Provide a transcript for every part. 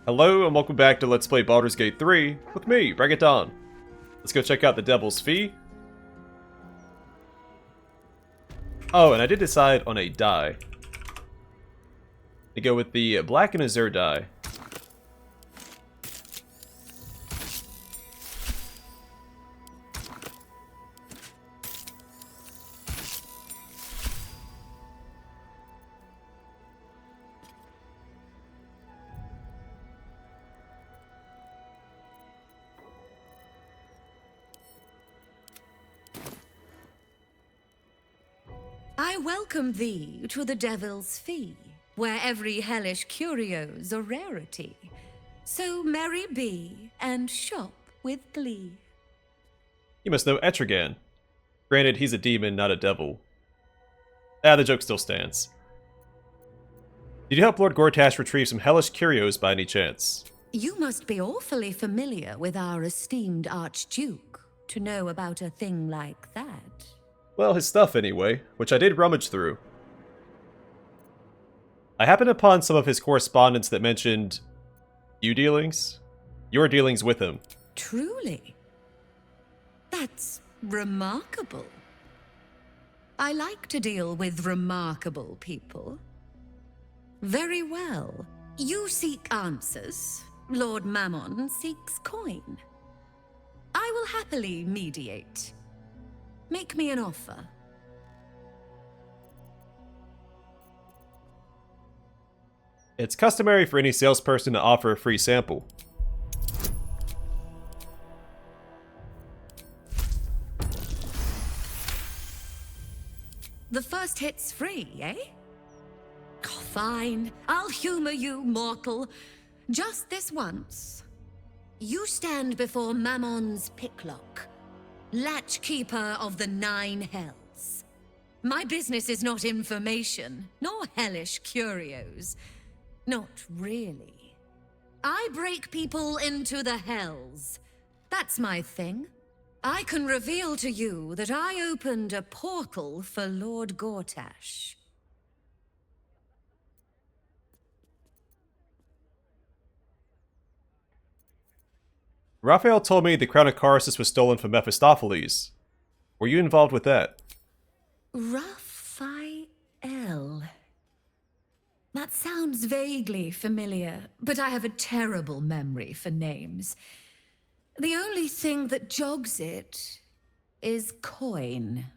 Hello and welcome back to Let's Play Baldur's Gate 3 with me, Bring It On. Let's go check out the Devil's Fee. Oh, and I did decide on a die. To go with the Black and Azure die. I welcome thee to the Devil's Fee, where every hellish curio's a rarity. So merry be, and shop with glee. You must know Etrigan. Granted, he's a demon, not a devil. Ah, the joke still stands. Did you help Lord Gortash retrieve some hellish curios by any chance? You must be awfully familiar with our esteemed Archduke to know about a thing like that. Well, his stuff anyway, which I did rummage through. I happened upon some of his correspondence that mentioned your dealings with him. Truly? That's remarkable. I like to deal with remarkable people. Very well. You seek answers. Lord Mammon seeks coin. I will happily mediate. Make me an offer. It's customary for any salesperson to offer a free sample. The first hit's free, eh? Oh, fine. I'll humor you, mortal. Just this once. You stand before Mammon's picklock, latchkeeper of the 9 hells. My business is not information, nor hellish curios. Not really. I break people into the hells. That's my thing. I can reveal to you that I opened a portal for Lord Gortash. Raphael told me the crown of Karsus was stolen from Mephistopheles. Were you involved with that? Raphael. That sounds vaguely familiar, but I have a terrible memory for names. The only thing that jogs it is coin.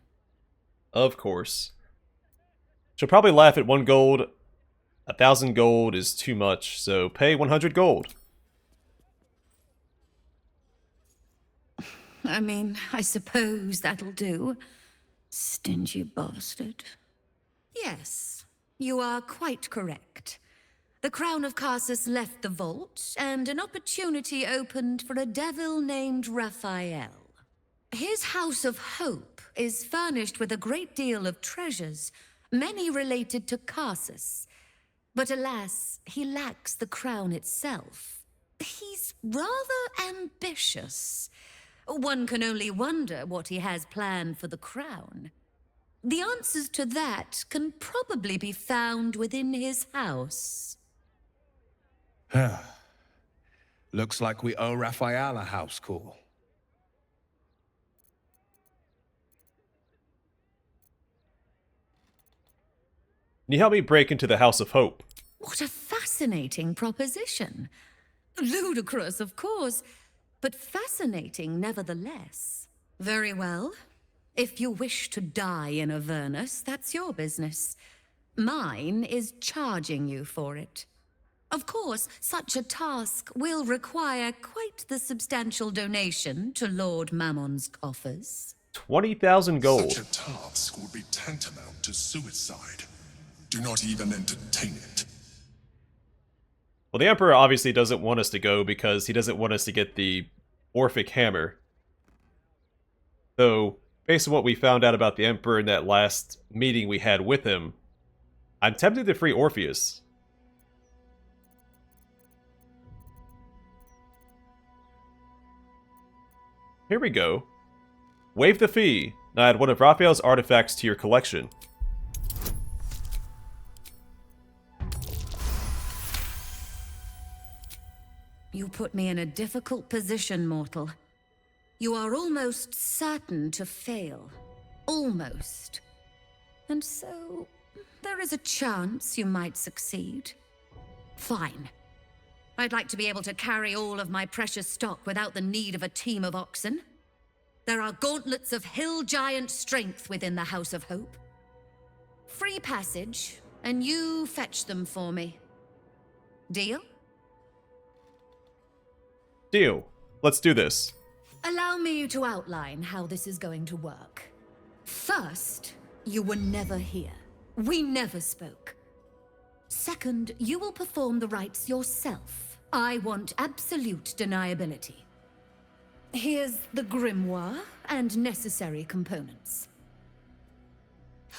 Of course. She'll probably laugh at 1 gold. 1,000 gold is too much, so pay 100 gold. I mean, I suppose that'll do. Stingy bastard. Yes, you are quite correct. The Crown of Karsus left the vault, and an opportunity opened for a devil named Raphael. His House of Hope is furnished with a great deal of treasures, many related to Karsus. But alas, he lacks the crown itself. He's rather ambitious. One can only wonder what he has planned for the crown. The answers to that can probably be found within his house. Looks like we owe Raphael a house call. Can you help me break into the House of Hope? What a fascinating proposition. Ludicrous, of course, but fascinating nevertheless. Very well. If you wish to die in Avernus, that's your business. Mine is charging you for it. Of course, such a task will require quite the substantial donation to Lord Mammon's coffers. 20,000 gold. Such a task would be tantamount to suicide. Do not even entertain it. Well, the Emperor obviously doesn't want us to go because he doesn't want us to get the Orphic Hammer. Though, based on what we found out about the Emperor in that last meeting we had with him, I'm tempted to free Orpheus. Here we go. Waive the fee. Now add one of Raphael's artifacts to your collection. You put me in a difficult position, mortal. You are almost certain to fail. Almost. And so, there is a chance you might succeed. Fine. I'd like to be able to carry all of my precious stock without the need of a team of oxen. There are gauntlets of hill giant strength within the House of Hope. Free passage, and you fetch them for me. Deal? Deal. Let's do this. Allow me to outline how this is going to work. First, you were never here. We never spoke. Second, you will perform the rites yourself. I want absolute deniability. Here's the grimoire and necessary components.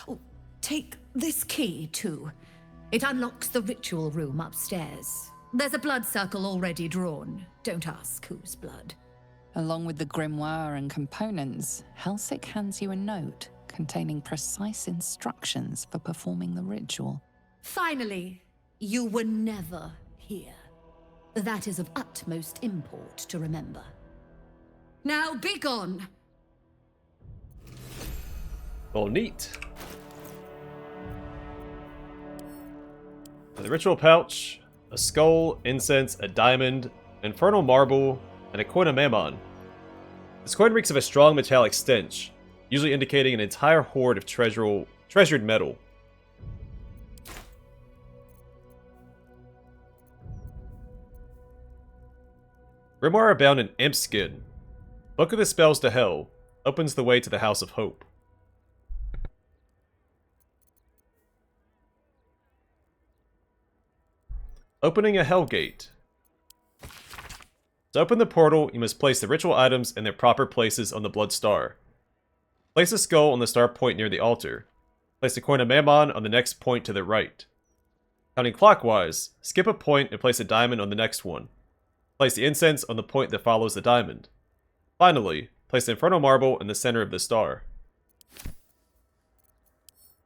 Oh, take this key, too. It unlocks the ritual room upstairs. There's a blood circle already drawn. Don't ask whose blood. Along with the grimoire and components, Helsik hands you a note containing precise instructions for performing the ritual. Finally, you were never here. That is of utmost import to remember. Now be gone! Well, neat. The ritual pouch, a skull, incense, a diamond, infernal marble, and a coin of Mammon. This coin reeks of a strong metallic stench, usually indicating an entire hoard of treasured metal. Grimoire bound in imp skin. Book of the Spells to Hell opens the way to the House of Hope. Opening a Hell Gate. To open the portal, you must place the ritual items in their proper places on the blood star. Place a skull on the star point near the altar. Place the coin of Mammon on the next point to the right. Counting clockwise, skip a point and place a diamond on the next one. Place the incense on the point that follows the diamond. Finally, place the infernal marble in the center of the star.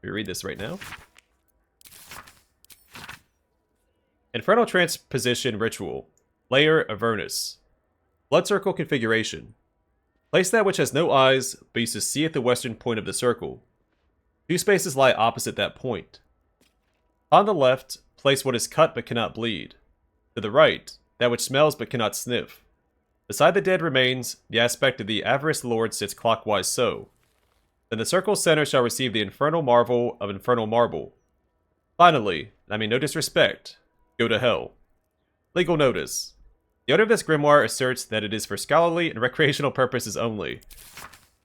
We read this right now. Infernal Transposition Ritual. Layer Avernus. Blood Circle Configuration. Place that which has no eyes, but used to see at the western point of the circle. 2 spaces lie opposite that point. On the left, place what is cut but cannot bleed. To the right, that which smells but cannot sniff. Beside the dead remains, the aspect of the Avarice Lord sits clockwise so. Then the circle's center shall receive the infernal marvel of infernal marble. Finally, and I mean no disrespect, go to hell. Legal notice. The owner of this grimoire asserts that it is for scholarly and recreational purposes only.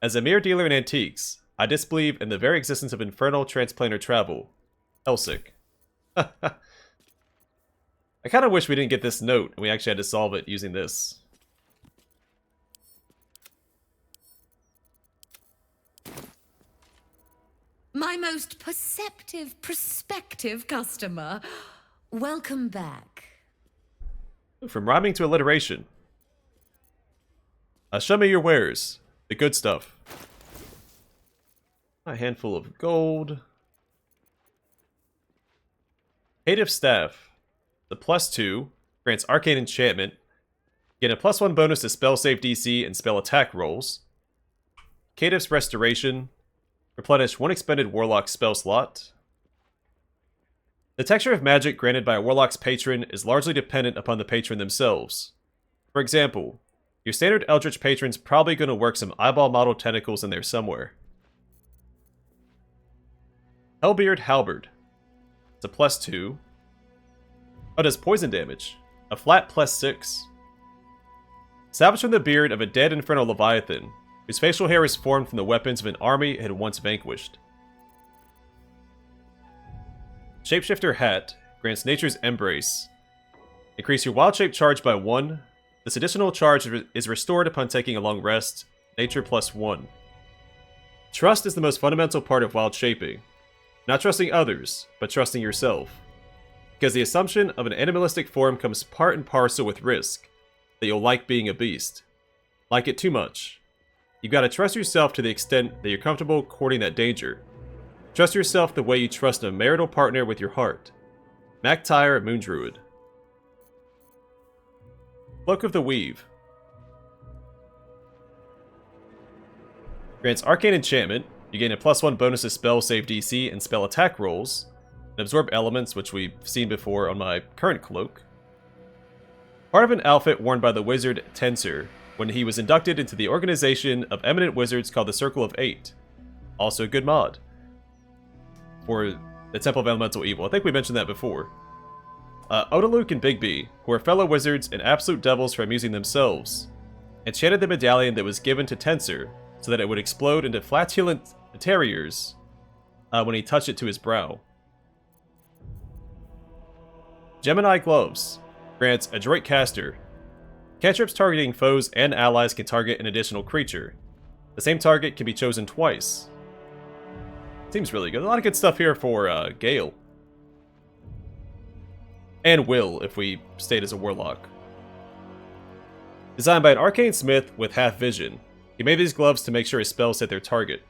As a mere dealer in antiques, I disbelieve in the very existence of infernal transplanter travel. Helsik. I kind of wish we didn't get this note and we actually had to solve it using this. My most perceptive, prospective customer. Welcome back. From rhyming to alliteration. Show me your wares. The good stuff. A handful of gold. Hative Staff. The +2 grants Arcane Enchantment. Get a +1 bonus to spell save DC and spell attack rolls. Cative's Restoration. Replenish 1 expended Warlock spell slot. The texture of magic granted by a Warlock's patron is largely dependent upon the patron themselves. For example, your standard Eldritch patron's probably going to work some eyeball model tentacles in there somewhere. Hellbeard Halberd. It's a +2. Oh, does poison damage. A flat +6. Salvaged from the beard of a dead infernal leviathan, whose facial hair is formed from the weapons of an army it had once vanquished. Shapeshifter Hat grants Nature's Embrace. Increase your wild shape charge by 1. This additional charge is restored upon taking a long rest. Nature +1. Trust is the most fundamental part of wild shaping. Not trusting others, but trusting yourself. Because the assumption of an animalistic form comes part and parcel with risk, that you'll like being a beast. Like it too much. You've got to trust yourself to the extent that you're comfortable courting that danger. Trust yourself the way you trust a marital partner with your heart. MacTyre Moondruid. Cloak of the Weave. Grants Arcane Enchantment. You gain a +1 bonus to spell save DC and spell attack rolls. And absorb elements, which we've seen before on my current cloak. Part of an outfit worn by the wizard Tensor when he was inducted into the organization of eminent wizards called the Circle of Eight. Also a good mod for the Temple of Elemental Evil. I think we mentioned that before. Odaluk and Bigby, who are fellow wizards and absolute devils for amusing themselves, enchanted the medallion that was given to Tensor so that it would explode into flatulent terriers when he touched it to his brow. Gemini Gloves grants Adroit Caster. Cantrips targeting foes and allies can target an additional creature. The same target can be chosen twice. Seems really good. A lot of good stuff here for Gale. And Will, if we stayed as a Warlock. Designed by an arcane smith with half vision. He made these gloves to make sure his spells hit their target.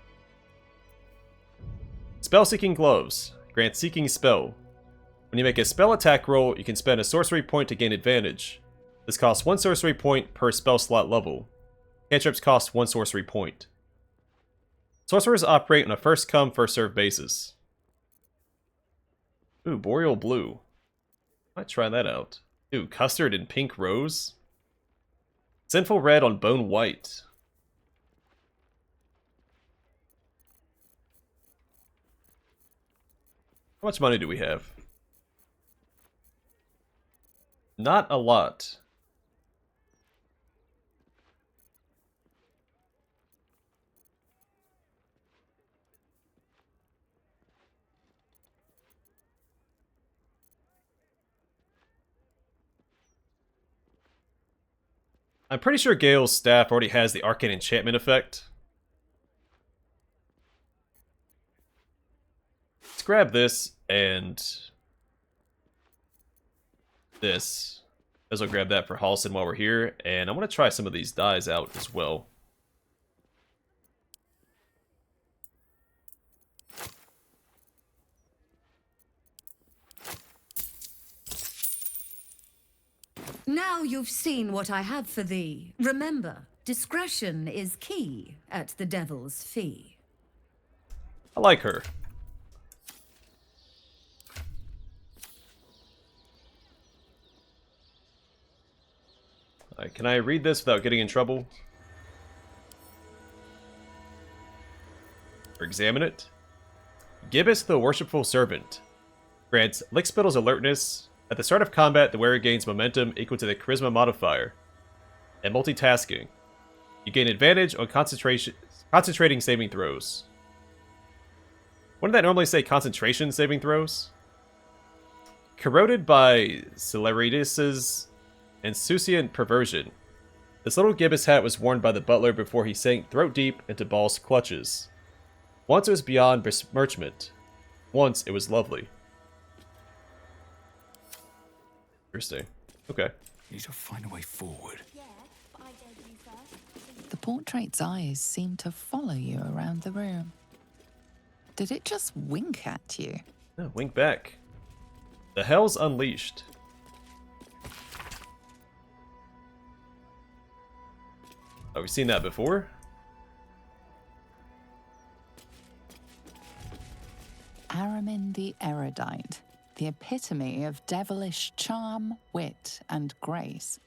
Spell-Seeking Gloves. Grant Seeking Spell. When you make a spell attack roll, you can spend a sorcery point to gain advantage. This costs 1 sorcery point per spell slot level. Cantrips cost 1 sorcery point. Sorcerers operate on a first-come, first-served basis. Ooh, Boreal Blue. Might try that out. Ooh, Custard and Pink Rose. Sinful Red on Bone White. How much money do we have? Not a lot. I'm pretty sure Gale's staff already has the Arcane Enchantment effect. Let's grab this and this. As well grab that for Halsin while we're here, and I want to try some of these dyes out as well. Now you've seen what I have for thee. Remember, discretion is key at the Devil's Fee. I like her. Alright, can I read this without getting in trouble? Or examine it? Gibbous the Worshipful Servant. Grants Lickspittle's alertness. At the start of combat, the wearer gains momentum equal to the charisma modifier. And multitasking. You gain advantage on concentrating saving throws. Wouldn't that normally say concentration saving throws? Corroded by Celeritas' insouciant perversion. This little gibbous hat was worn by the butler before he sank throat deep into Baal's clutches. Once it was beyond besmirchment. Once it was lovely. Interesting. Okay. Need to find a way forward. The portrait's eyes seem to follow you around the room. Did it just wink at you? Oh, wink back. The Hell's Unleashed. Oh, we've seen that before? Aramin the Erudite, the epitome of devilish charm, wit, and grace.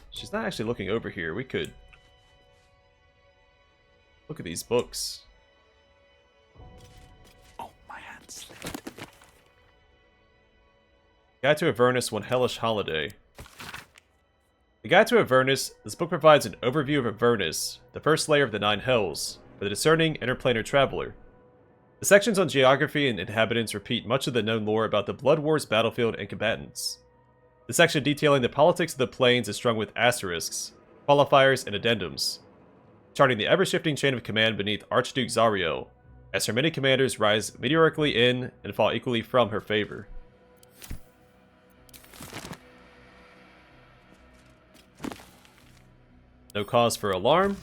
She's not actually looking over here. We could look at these books. Oh, my hand slipped. Guide to Avernus, One Hellish Holiday. The Guide to Avernus, this book provides an overview of Avernus, the first layer of the Nine Hells, for the discerning interplanar traveler. The sections on geography and inhabitants repeat much of the known lore about the Blood Wars battlefield and combatants. The section detailing the politics of the plains is strung with asterisks, qualifiers, and addendums, charting the ever-shifting chain of command beneath Archduke Zariel, as her many commanders rise meteorically in and fall equally from her favor. No cause for alarm.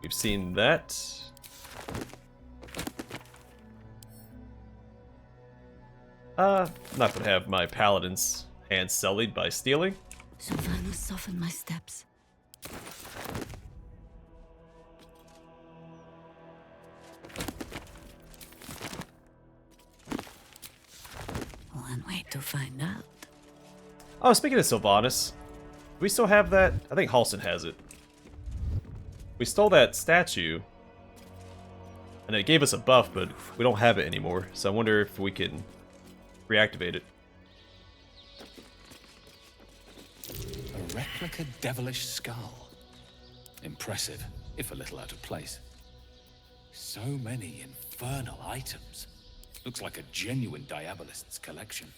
We've seen that. I'm not gonna have my paladin's hands sullied by stealing. Sylvanas, soften my steps. One way to find out. Oh, speaking of Sylvanas, do we still have that? I think Halston has it. We stole that statue, and it gave us a buff, but we don't have it anymore, so I wonder if we can reactivate it. A replica devilish skull. Impressive, if a little out of place. So many infernal items. Looks like a genuine Diabolist's collection.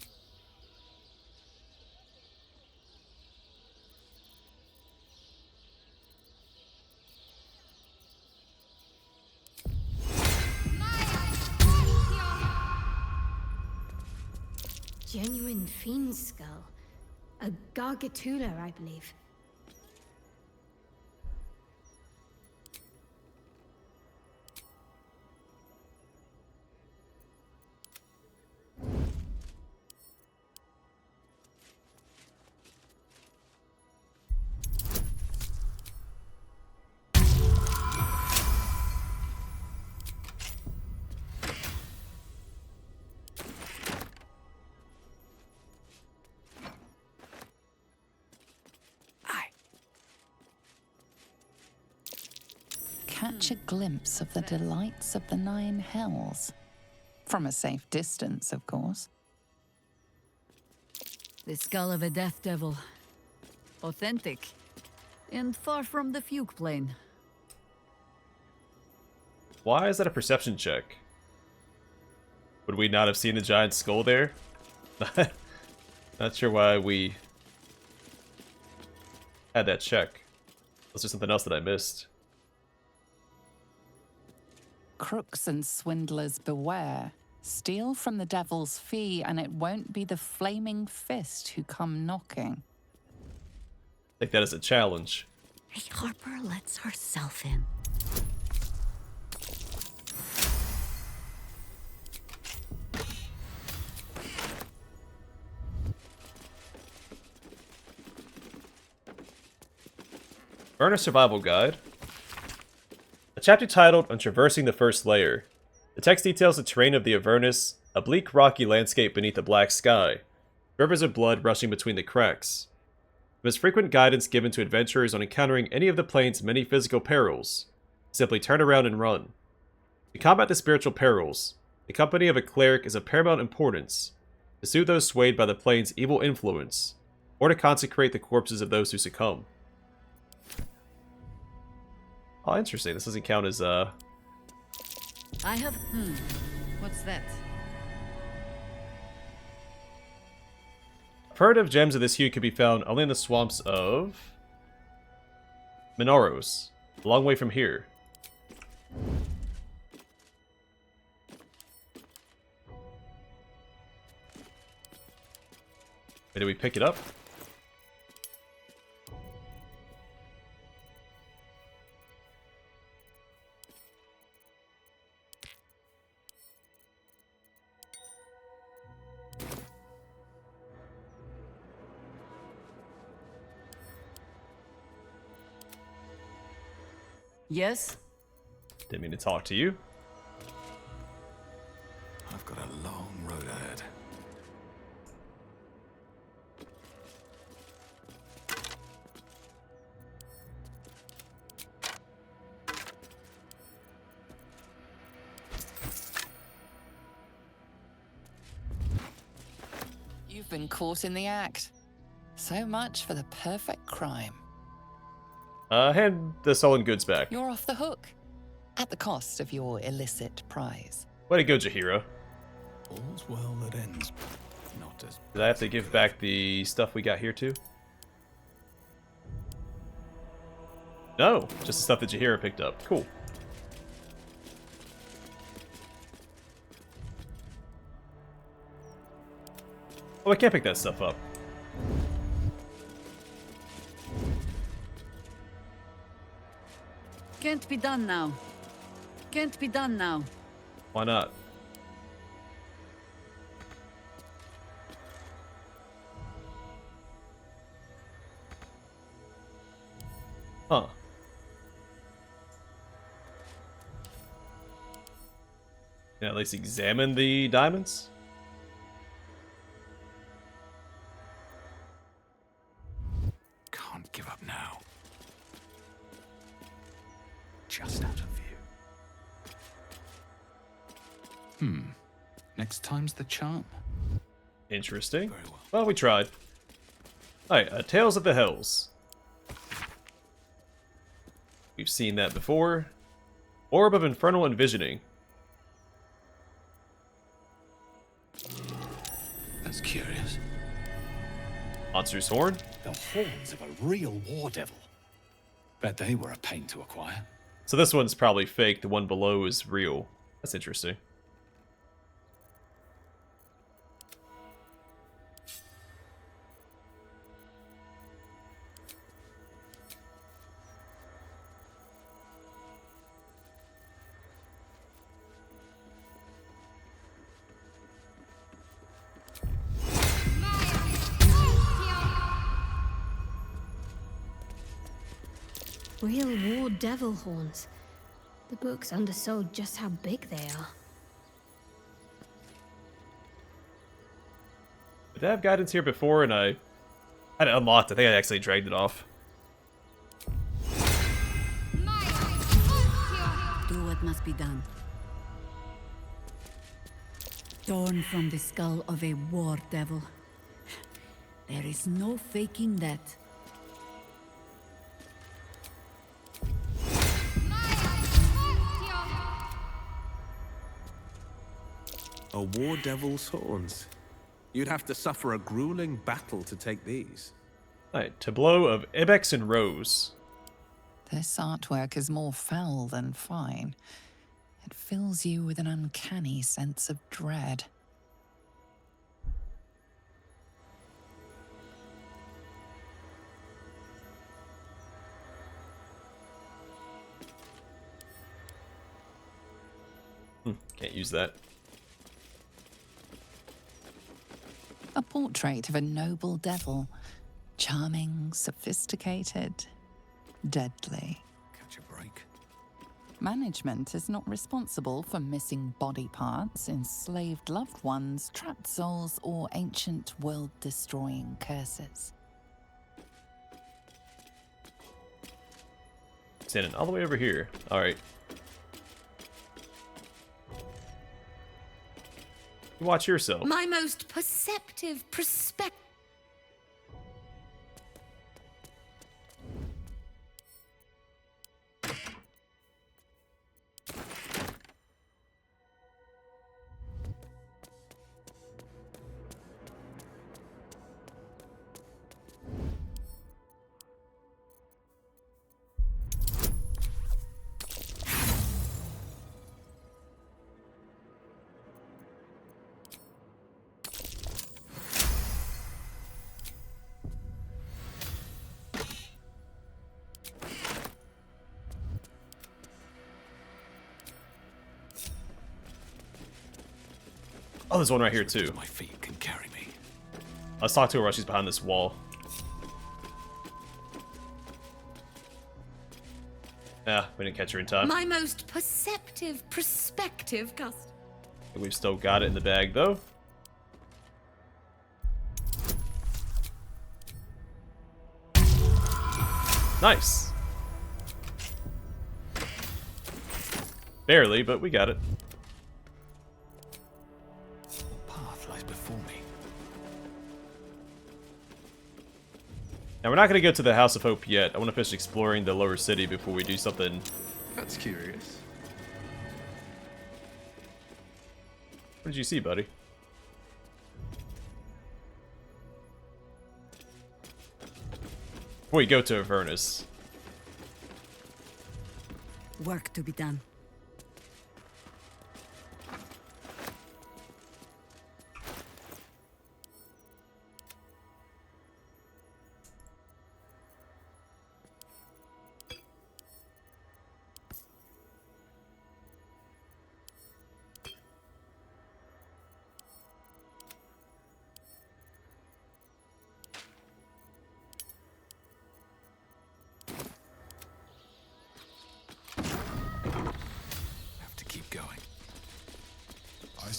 Genuine fiend skull. A gargatula, I believe. Catch a glimpse of the delights of the Nine Hells. From a safe distance, of course. The skull of a death devil. Authentic. And far from the fugue plane. Why is that a perception check? Would we not have seen the giant skull there? Not sure why we had that check. Was there something else that I missed? Crooks and swindlers beware. Steal from the devil's fee, and it won't be the flaming fist who come knocking. Take that as a challenge. Hey, Harper lets herself in. Earn a survival guide. A chapter titled On Traversing the First Layer. The text details the terrain of the Avernus, a bleak rocky landscape beneath a black sky, rivers of blood rushing between the cracks. There is frequent guidance given to adventurers on encountering any of the plane's many physical perils. Simply turn around and run. To combat the spiritual perils, the company of a cleric is of paramount importance. To soothe those swayed by the plane's evil influence, or to consecrate the corpses of those who succumb. Oh, interesting. This doesn't count as, I have... What's that? I've heard of gems of this hue could be found only in the swamps of... Minoros. A long way from here. Wait, did we pick it up? Yes? Didn't mean to talk to you. I've got a long road ahead. You've been caught in the act. So much for the perfect crime. Hand the stolen goods back. You're off the hook. At the cost of your illicit prize. Way to go, Jaheira. All's well that ends. Not as... Did I have to give back the stuff we got here too? No, just the stuff that Jaheira picked up. Cool. Oh, I can't pick that stuff up. Can't be done now. Can't be done now. Why not? Can I at least examine the diamonds? Can't give up now. Just out of view. Next time's the charm. Interesting. Very well. Well, we tried. Alright, Tales of the Hells. We've seen that before. Orb of Infernal Envisioning. That's curious. Monster's Horn. The horns of a real war devil. Bet they were a pain to acquire. So this one's probably fake. The one below is real. That's interesting. Real war devil horns. The books undersold just how big they are. Did I have guidance here before and I had it unlocked? I think I accidentally dragged it off. Do what must be done. Torn from the skull of a war devil. There is no faking that. A war devil's horns. You'd have to suffer a grueling battle to take these. Alright, Tableau of Ibex and Rose. This artwork is more foul than fine. It fills you with an uncanny sense of dread. Can't use that. A portrait of a noble devil. Charming, sophisticated, deadly. Catch a break. Management is not responsible for missing body parts, enslaved loved ones, trapped souls, or ancient world-destroying curses. Standing all the way over here. Alright. Watch yourself. My most perceptive perspective. Oh, there's one right here too. My feet can carry me. Let's talk to her while she's behind this wall. Yeah, we didn't catch her in time. My most perceptive perspective customer. We've still got it in the bag though. Nice. Barely, but we got it. Path lies before me. Now we're not going to go to the House of Hope yet. I want to finish exploring the lower city before we do something. That's curious. What did you see, buddy? Before we go to Avernus. Work to be done.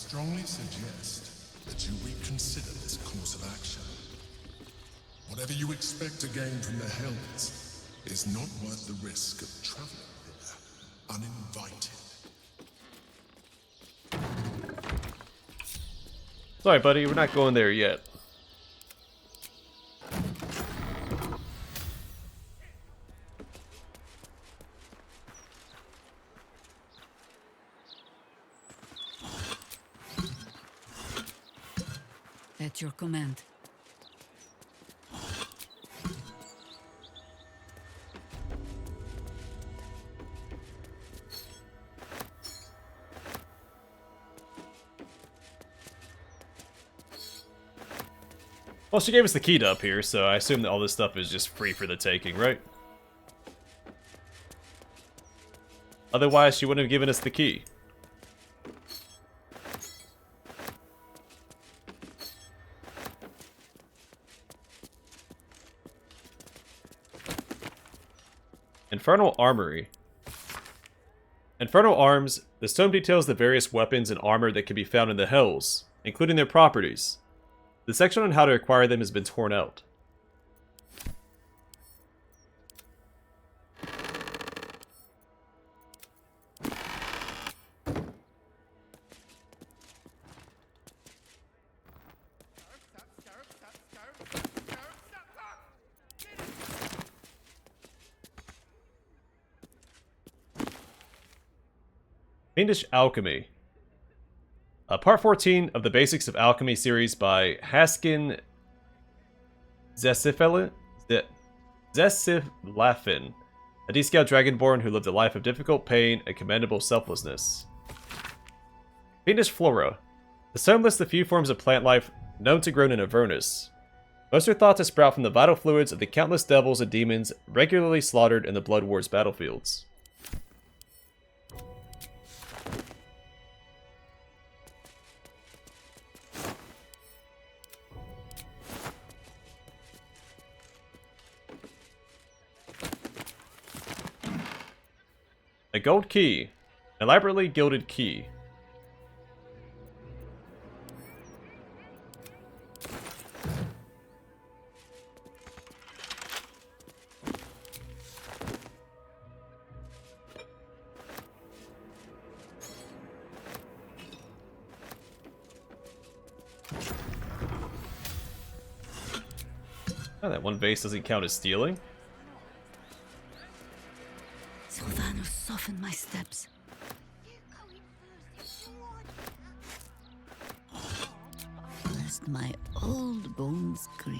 strongly suggest that you reconsider this course of action. Whatever you expect to gain from the Hells is not worth the risk of traveling there uninvited. Sorry, buddy, we're not going there yet. At your command. Well, she gave us the key to up here, so I assume that all this stuff is just free for the taking, right? Otherwise, she wouldn't have given us the key. Infernal Armory. Infernal Arms. This tome details the various weapons and armor that can be found in the Hells, including their properties. The section on how to acquire them has been torn out. Fiendish Alchemy. Part 14 of the Basics of Alchemy series by Haskin Zesiflafin, a descaled dragonborn who lived a life of difficult pain and commendable selflessness. Fiendish Flora. The tome lists the few forms of plant life known to grow in Avernus. Most are thought to sprout from the vital fluids of the countless devils and demons regularly slaughtered in the Blood Wars battlefields. A gold key. Elaborately gilded key. Oh, that one vase doesn't count as stealing. Sylvanos, soften my steps. Lest my old bones creak.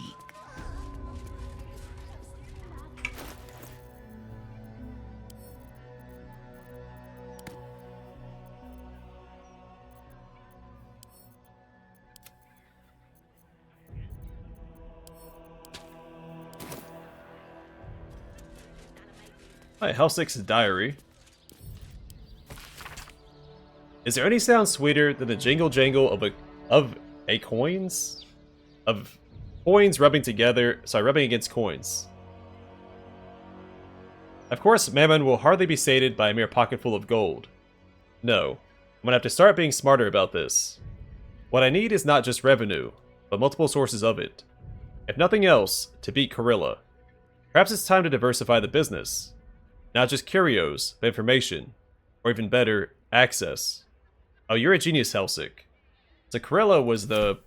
Alright, Helsik's diary. Is there any sound sweeter than the jingle jangle of coins? Of coins rubbing against coins. Of course, Mammon will hardly be sated by a mere pocketful of gold. No, I'm gonna have to start being smarter about this. What I need is not just revenue, but multiple sources of it. If nothing else, to beat Corilla. Perhaps it's time to diversify the business. Not just curios, but information. Or even better, access. Oh, you're a genius, Helsik. So Corilla was the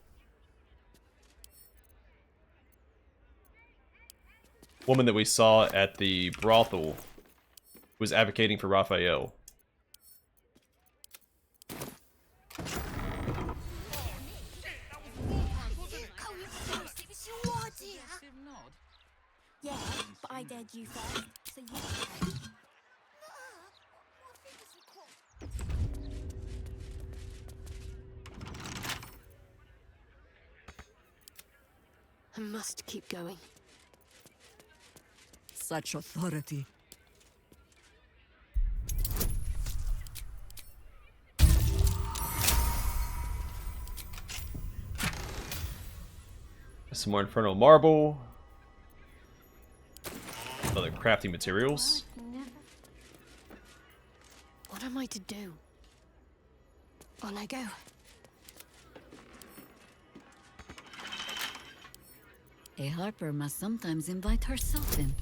woman that we saw at the brothel who was advocating for Raphael. Yeah, but I dared you first, so you... I must keep going. Such authority. Some more infernal marble. Other crafting materials. What am I to do? On I go. A harper must sometimes invite herself in.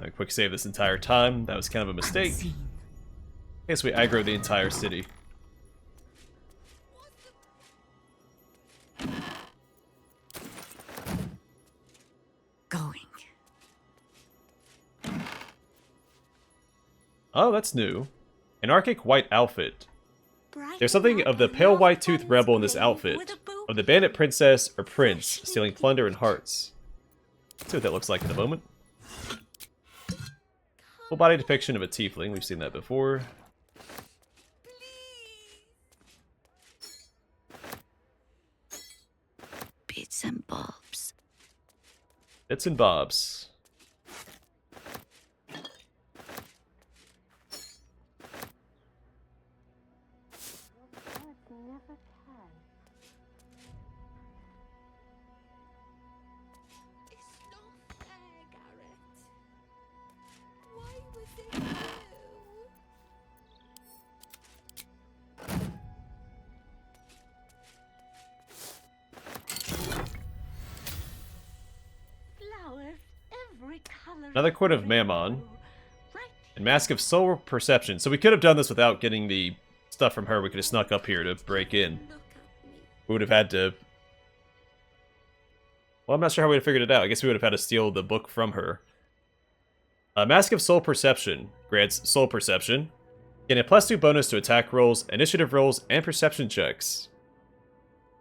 I quick save this entire time. That was kind of a mistake. Unseen. I guess we aggro the entire city. Going. Oh, that's new. An archaic white outfit. Bright There's something of the pale white-toothed rebel in this outfit. Of the bandit princess or prince, stealing plunder and hearts. Let's see what that looks like in a moment. Full body depiction of a tiefling. We've seen that before. Bits and bobs. Bits and bobs. Another Court of Mammon. And Mask of Soul Perception. So we could have done this without getting the stuff from her. We could have snuck up here to break in. We would have had to... Well, I'm not sure how we would have figured it out. I guess we would have had to steal the book from her. Mask of Soul Perception grants Soul Perception. Gain a +2 bonus to attack rolls, initiative rolls, and perception checks.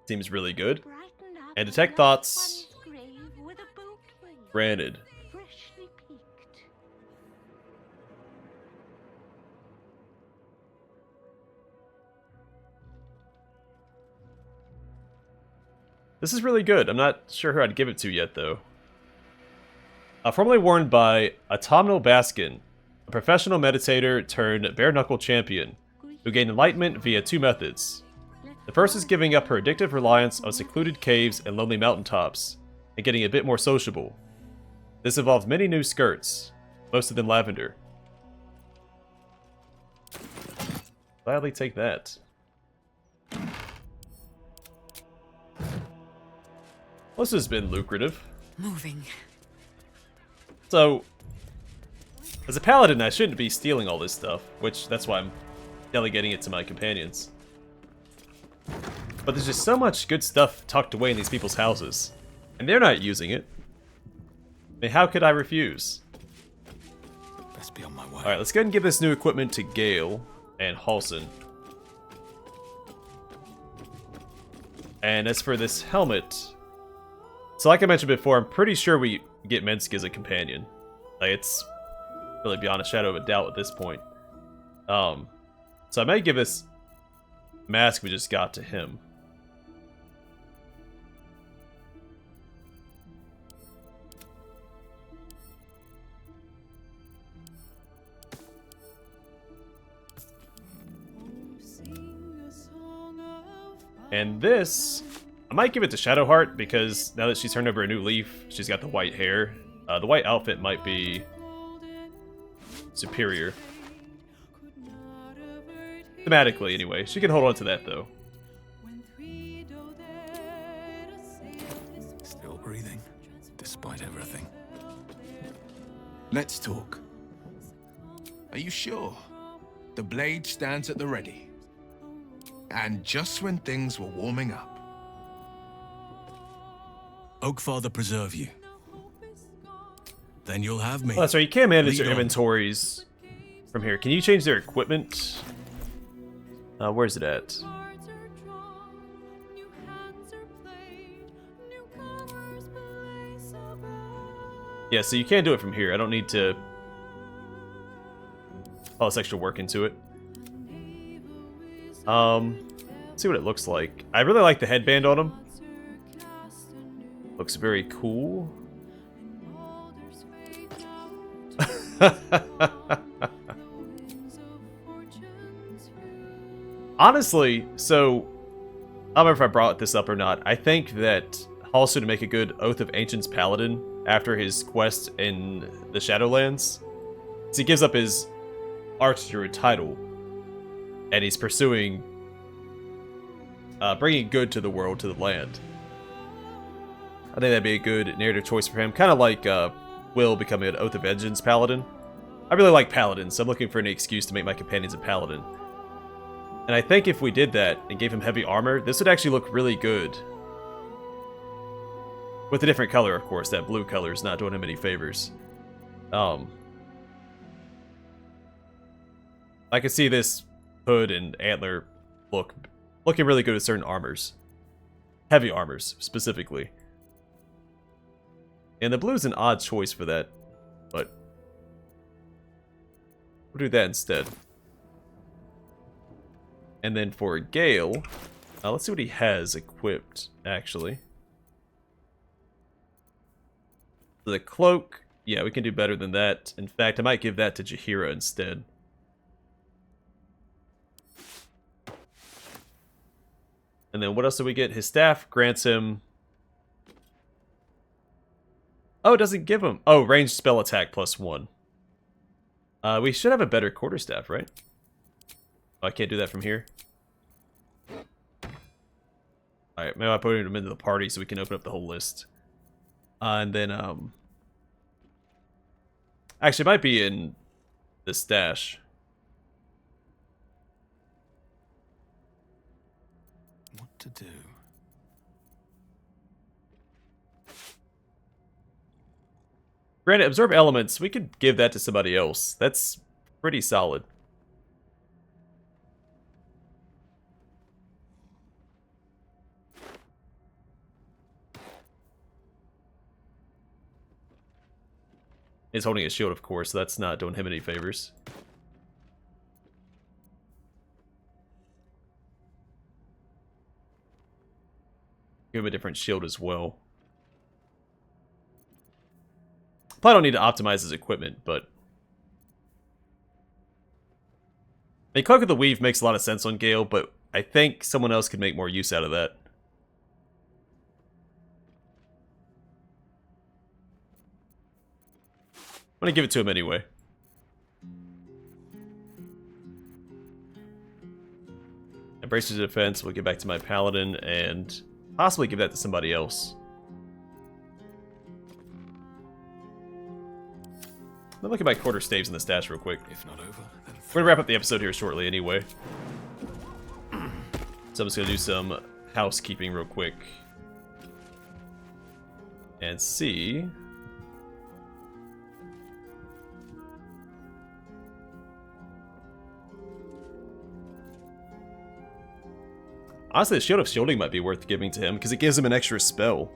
Seems really good. And detect thoughts. Granted. This is really good. I'm not sure who I'd give it to yet, though. Formerly worn by Autumnal Baskin, a professional meditator turned bare-knuckle champion, who gained enlightenment via 2 methods. The first is giving up her addictive reliance on secluded caves and lonely mountaintops, and getting a bit more sociable. This involves many new skirts, most of them lavender. Gladly take that. This has been lucrative. Moving. So, as a paladin, I shouldn't be stealing all this stuff, which that's why I'm delegating it to my companions. But there's just so much good stuff tucked away in these people's houses, and they're not using it. I mean, how could I refuse? Best be on my way. Alright, let's go ahead and give this new equipment to Gale and Halson. And as for this helmet... So like I mentioned before, I'm pretty sure we get Mensk as a companion. Like, it's really beyond a shadow of a doubt at this point. So I might give this mask we just got to him. And this, I might give it to Shadowheart, because now that she's turned over a new leaf, she's got the white hair. The white outfit might be superior. Thematically, anyway. She can hold on to that, though. Still breathing, despite everything. Let's talk. Are you sure? The blade stands at the ready. And just when things were warming up. Oakfather preserve you. Then you'll have me. Oh, that's right, you can't manage Lead their on. inventories from here. Can you change their equipment? Where's it at? Yeah, so you can't do it from here. I don't need to all this extra work into it. Let's see what it looks like. I really like the headband on him. Looks very cool. Honestly, so I don't know if I brought this up or not. I think that also to make a good Oath of Ancients paladin after his quest in the Shadowlands. So he gives up his Archdruid title, and he's pursuing bringing good to the world, to the land. I think that'd be a good narrative choice for him, kind of like Will becoming an Oath of Vengeance paladin. I really like paladins, so I'm looking for any excuse to make my companions a paladin. And I think if we did that and gave him heavy armor, this would actually look really good. With a different color, of course. That blue color is not doing him any favors. I can see this hood and antler looking really good with certain armors. Heavy armors, specifically. And the blue's an odd choice for that, but we'll do that instead. And then for Gale, let's see what he has equipped, actually. The cloak, yeah, we can do better than that. In fact, I might give that to Jaheira instead. And then what else do we get? His staff grants him... Oh, it doesn't give him... Oh, ranged spell attack +1. We should have a better quarterstaff, right? Oh, I can't do that from here. Alright, maybe I'll put him into the party so we can open up the whole list. And then, actually, it might be in the stash. What to do? Granted, absorb elements, we could give that to somebody else. That's pretty solid. He's holding a shield, of course, so that's not doing him any favors. Give him a different shield as well. Probably don't need to optimize his equipment, but... I mean, Cloak of the Weave makes a lot of sense on Gale, but I think someone else could make more use out of that. I'm gonna give it to him anyway. Embrace the defense, we'll get back to my paladin, and possibly give that to somebody else. Let me look at my quarter staves in the stash real quick. If not over, then we're gonna wrap up the episode here shortly anyway. So I'm just gonna do some housekeeping real quick. And see... Honestly, the Shield of Shielding might be worth giving to him, because it gives him an extra spell.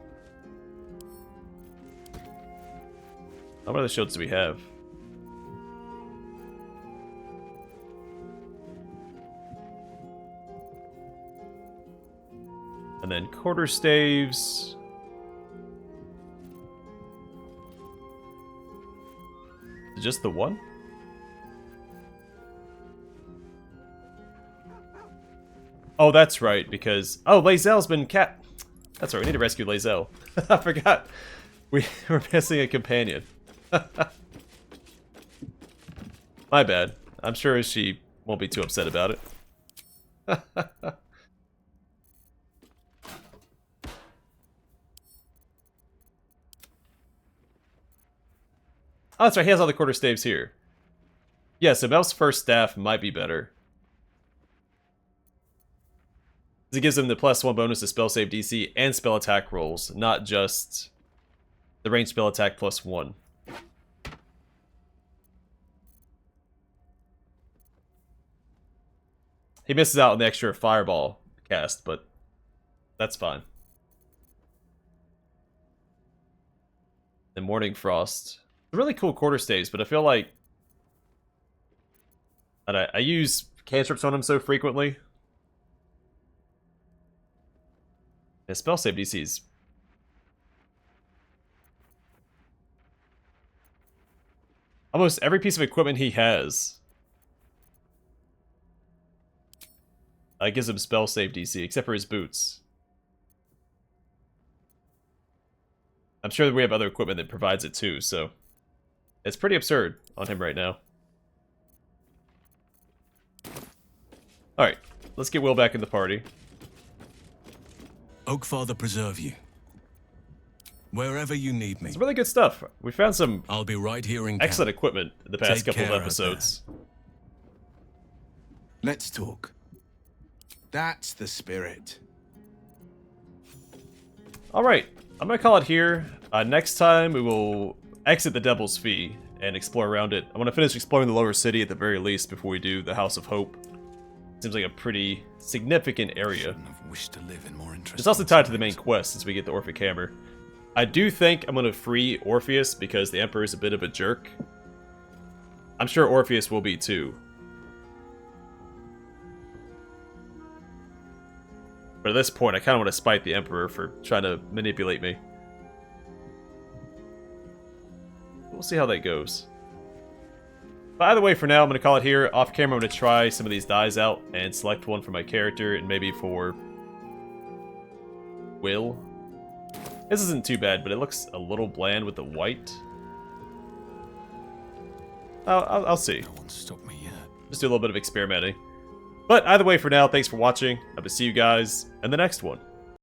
How many other shields do we have? And then quarterstaves. Just the one? Oh, that's right, because... Oh, Lae'zel's been That's right, we need to rescue Lae'zel. I forgot. We're missing a companion. My bad. I'm sure she won't be too upset about it. Oh, that's right, he has all the quarterstaves here. Yeah, so Mel's first staff might be better. It gives him the +1 bonus to spell save DC and spell attack rolls, not just the ranged spell attack +1. He misses out on the extra fireball cast, but that's fine. And Morning Frost. Really cool quarterstaves, but I feel like I use cantrips on him so frequently. His spell save DC is... Almost every piece of equipment he has gives him spell save DC, except for his boots. I'm sure that we have other equipment that provides it too, so it's pretty absurd on him right now. Alright, let's get Will back in the party. Oakfather preserve you. Wherever you need me. It's really good stuff. We found some I'll be right here in excellent camp. equipment in the past Take couple of care out episodes. Let's talk. That's the spirit. Alright, I'm gonna call it here. Next time we will exit the Devil's Fee and explore around it. I want to finish exploring the lower city at the very least before we do the House of Hope. Seems like a pretty significant area. Wished to live in more It's also tied to the main quest since we get the Orphic Hammer. I do think I'm going to free Orpheus because the Emperor is a bit of a jerk. I'm sure Orpheus will be too. But at this point, I kind of want to spite the Emperor for trying to manipulate me. We'll see how that goes. By the way, for now, I'm going to call it here. Off camera, I'm going to try some of these dyes out and select one for my character and maybe for Will. This isn't too bad, but it looks a little bland with the white. I'll see. No one stopped me yet. Just do a little bit of experimenting. But either way, for now, thanks for watching. Hope to see you guys in the next one.